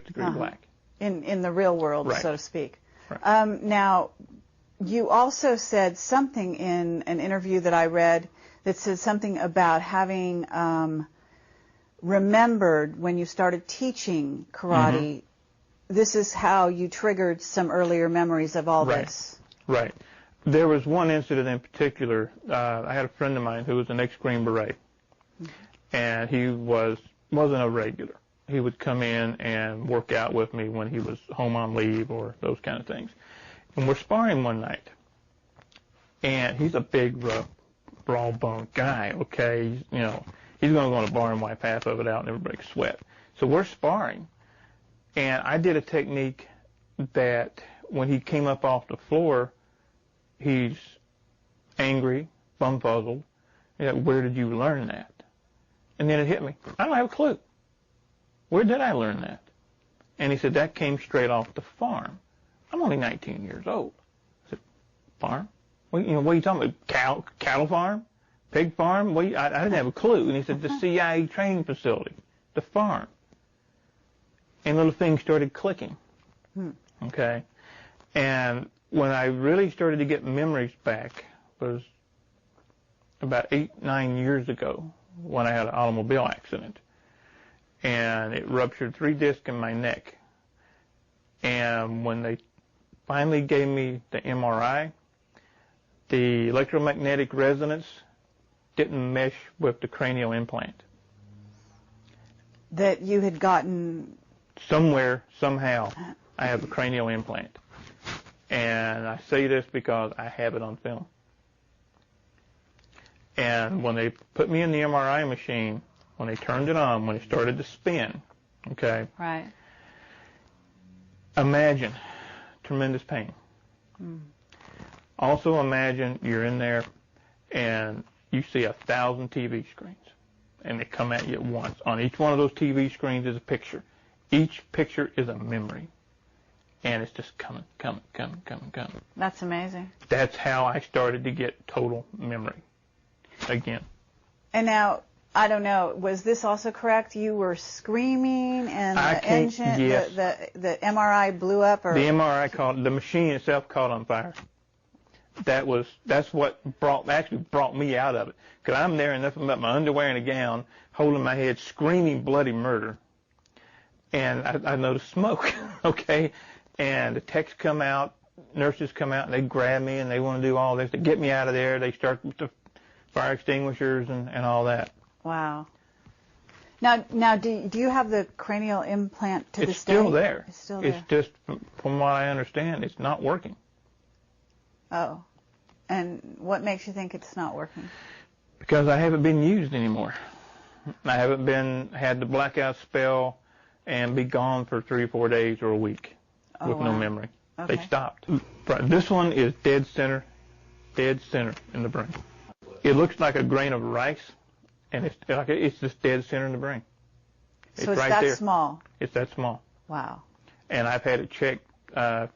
degree black. In the real world, Right. so to speak. Right. Now, you also said something in an interview that I read that said something about having remembered when you started teaching karate. This is how you triggered some earlier memories of all this. Right. There was one incident in particular. I had a friend of mine who was an ex-Green Beret, and he wasn't a regular. He would come in and work out with me when he was home on leave or those kind of things. And we're sparring one night, and he's a big, rough, broad-boned guy, okay? He's going to go in a bar and wipe half of it out and everybody sweat. So we're sparring, and I did a technique that when he came up off the floor, he's angry, bumfuzzled. He's like, where did you learn that? And then it hit me. I don't have a clue. Where did I learn that? And he said, that came straight off the farm. I'm only 19 years old. I said, farm? What are you talking about? Cattle farm? Pig farm? I didn't have a clue. And he said, the CIA training facility, the farm. And little things started clicking. Okay? And when I really started to get memories back was about 8-9 years ago when I had an automobile accident. And it ruptured 3 discs in my neck. And when they finally gave me the MRI, the electromagnetic resonance didn't mesh with the cranial implant. That you had gotten... Somewhere, somehow, I have a cranial implant. And I say this because I have it on film. And when they put me in the MRI machine, when they turned it on, when it started to spin, okay? Right. Imagine tremendous pain. Also imagine you're in there and you see 1,000 TV screens and they come at you at once. On each one of those TV screens is a picture. Each picture is a memory. And it's just coming. That's amazing. That's how I started to get total memory again. And now, I don't know, was this also correct? You were screaming and the engine, yes. the MRI blew up? Or? The MRI the machine itself caught on fire. That's what actually brought me out of it. Because I'm there in nothing but my underwear and a gown, holding my head, screaming bloody murder. And I noticed smoke, okay? And the techs come out, nurses come out, and they grab me, and they want to do all this to get me out of there. They start with the fire extinguishers and all that. Wow. Now, do you have the cranial implant to this day? It's still there. It's still there. It's just, from what I understand, it's not working. Oh. And what makes you think it's not working? Because I haven't been used anymore. I haven't had the blackout spell and be gone for 3 or 4 days or a week with no memory. Okay. They stopped. This one is dead center in the brain. It looks like a grain of rice, and it's just dead center in the brain. So it's right that there. small? It's that small. Wow. And I've had it checked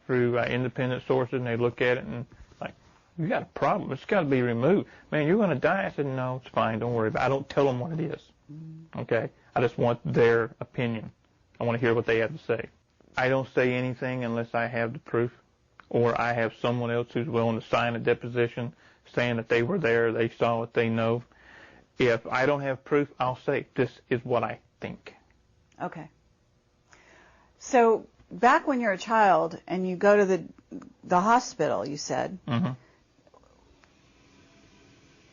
through independent sources, and they look at it and like, you got a problem. It's got to be removed. Man, you're going to die. I said, no, it's fine. Don't worry about it. I don't tell them what it is. Okay? I just want their opinion. I want to hear what they have to say. I don't say anything unless I have the proof, or I have someone else who's willing to sign a deposition saying that they were there, they saw it, they know. If I don't have proof, I'll say, this is what I think. Okay. So back when you're a child and you go to the hospital, you said,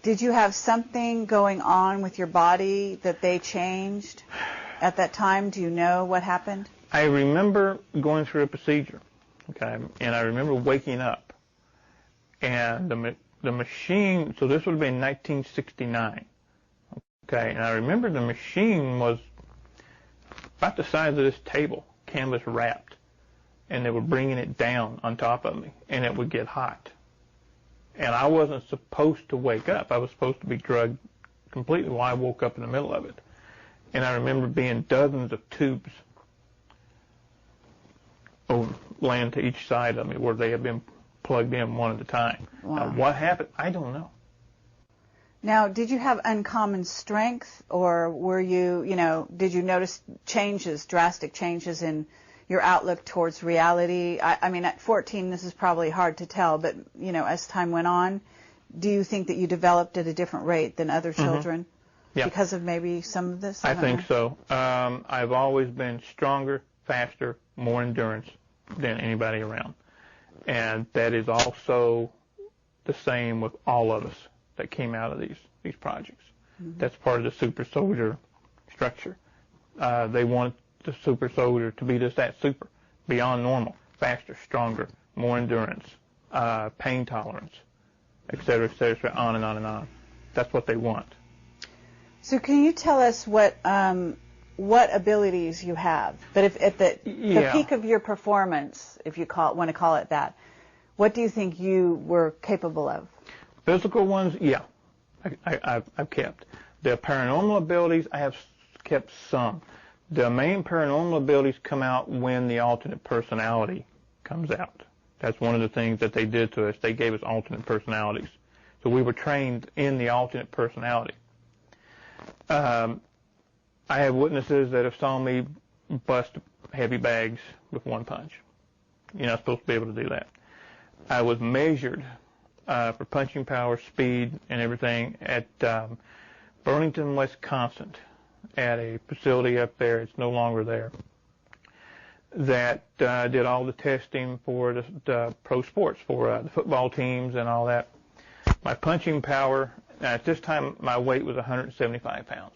did you have something going on with your body that they changed at that time? Do you know what happened? I remember going through a procedure, okay, and I remember waking up, and the machine, so this would have been 1969, okay, and I remember the machine was about the size of this table, canvas wrapped, and they were bringing it down on top of me, and it would get hot. And I wasn't supposed to wake up. I was supposed to be drugged completely. Well, I woke up in the middle of it. And I remember being dozens of tubes laying to each side of me where they had been plugged in one at a time. Wow. Now, what happened? I don't know. Now, did you have uncommon strength, or were you, did you notice drastic changes in your outlook towards reality? I mean, at 14, this is probably hard to tell, but, as time went on, do you think that you developed at a different rate than other children? Yeah. Because of maybe some of this? I think so. I've always been stronger, faster, more endurance than anybody around. And that is also the same with all of us that came out of these projects. Mm-hmm. That's part of the super soldier structure. They want the super soldier to be just that super, beyond normal, faster, stronger, more endurance, pain tolerance, et cetera, on and on and on. That's what they want. So can you tell us what abilities you have? But if at the peak of your performance, if you want to call it that, what do you think you were capable of? Physical ones, yeah, I've kept. The paranormal abilities, I have kept some. The main paranormal abilities come out when the alternate personality comes out. That's one of the things that they did to us. They gave us alternate personalities. So we were trained in the alternate personality. I have witnesses that have saw me bust heavy bags with one punch. You're not supposed to be able to do that. I was measured for punching power, speed, and everything at Burlington, Wisconsin, at a facility up there. It's no longer there. That did all the testing for the pro sports, for the football teams and all that. My punching power, at this time, my weight was 175 pounds.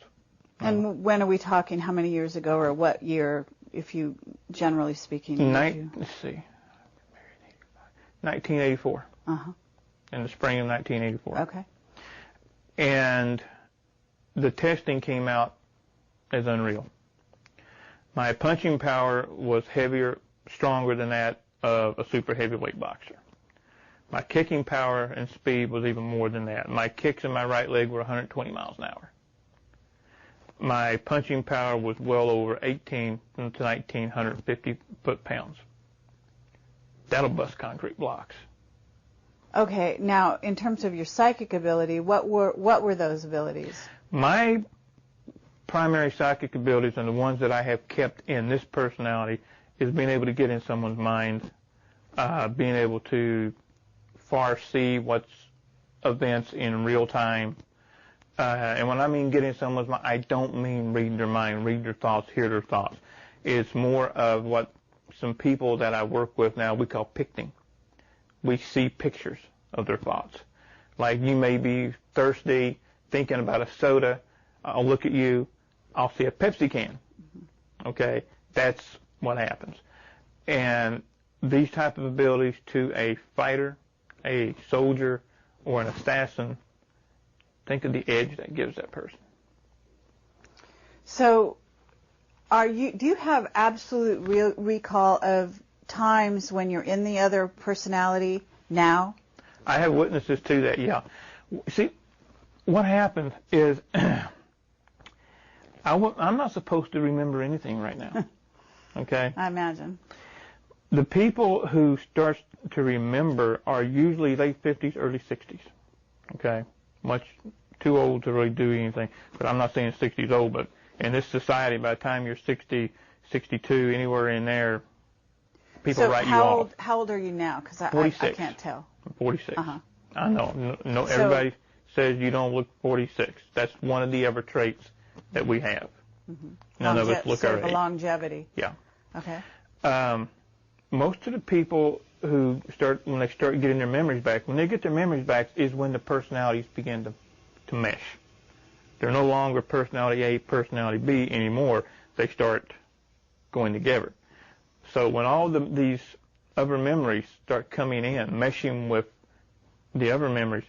And when are we talking? How many years ago, or what year, if you, generally speaking? Let's see, 1984. Uh-huh. In the spring of 1984. Okay. And the testing came out as unreal. My punching power was heavier, stronger than that of a super heavyweight boxer. My kicking power and speed was even more than that. My kicks in my right leg were 120 miles an hour. My punching power was well over 18 to 1,950 foot-pounds. That'll bust concrete blocks. Okay, now in terms of your psychic ability, what were those abilities? My primary psychic abilities, and the ones that I have kept in this personality, is being able to get in someone's mind, being able to foresee what's events in real time. And when I mean get in someone's mind, I don't mean read their mind, read their thoughts, hear their thoughts. It's more of what some people that I work with now we call picting. We see pictures of their thoughts. Like you may be thirsty, thinking about a soda. I'll look at you. I'll see a Pepsi can. Okay? That's what happens. And these type of abilities to a fighter, a soldier, or an assassin, think of the edge that gives that person. So, do you have absolute recall of times when you're in the other personality now? I have witnesses to that, yeah. See, what happened is I'm not supposed to remember anything right now, okay? I imagine. The people who start to remember are usually late 50s, early 60s, okay? Much too old to really do anything, but I'm not saying 60's old, but in this society, by the time you're 60, 62, anywhere in there, people write you off. So how old are you now? Because I can't tell. I'm 46. Uh-huh. I know. No, everybody says you don't look 46. That's one of the other traits that we have. Mm-hmm. None of us look our age. Longevity. Yeah. Okay. Most of the people who when they start getting their memories back, when they get their memories back is when the personalities begin to mesh. They're no longer personality A, personality B anymore. They start going together. So when all these other memories start coming in, meshing with the other memories,